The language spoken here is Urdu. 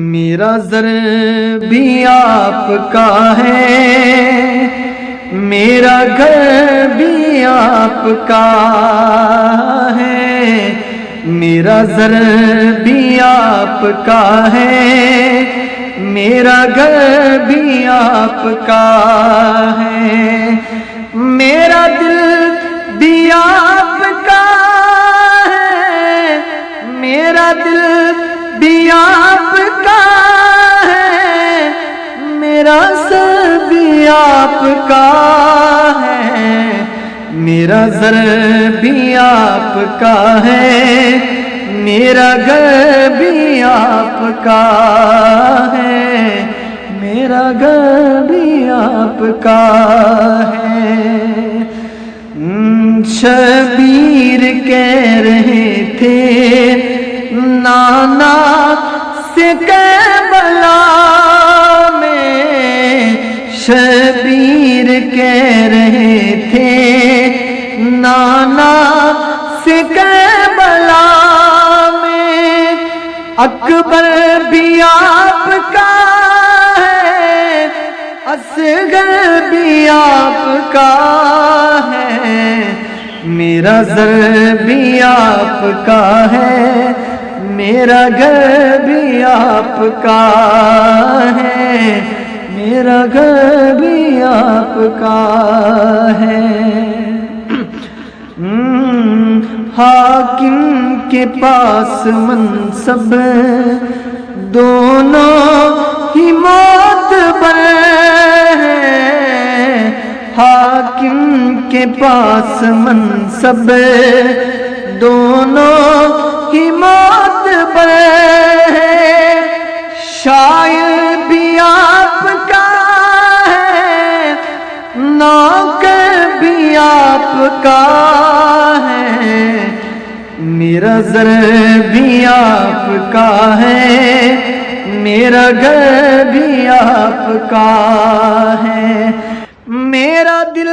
میرا زر بھی آپ کا ہے، میرا گھر بھی آپ کا ہے، میرا زر بھی آپ کا ہے، میرا گھر بھی آپ کا ہے، میرا دل بھی آپ کا ہے، میرا دل بھی آپ کا ہے، میرا سر بھی آپ کا ہے، میرا زر بھی آپ کا ہے، میرا گھر بھی آپ کا ہے، میرا گھر بھی آپ کا ہے۔ شبیر کہہ رہے تھے نانا سے کربلا میں، شبیر کہہ رہے تھے نانا سے کربلا میں، اکبر بھی آپ کا ہے، اصغر بھی آپ کا ہے، میرا زر بھی آپ کا ہے، میرا گھر بھی آپ کا ہے، میرا گھر بھی آپ کا ہے۔ حاکم کے پاس منصب دونوں ہی معتبر ہیں، حاکم کے پاس منصب دونوں ہی معتبر ہیں، شاعر بھی آپ کا ہے، نوکر بھی آپ کا ہے، میرا زر بھی آپ کا ہے، میرا گھر بھی آپ کا ہے، میرا دل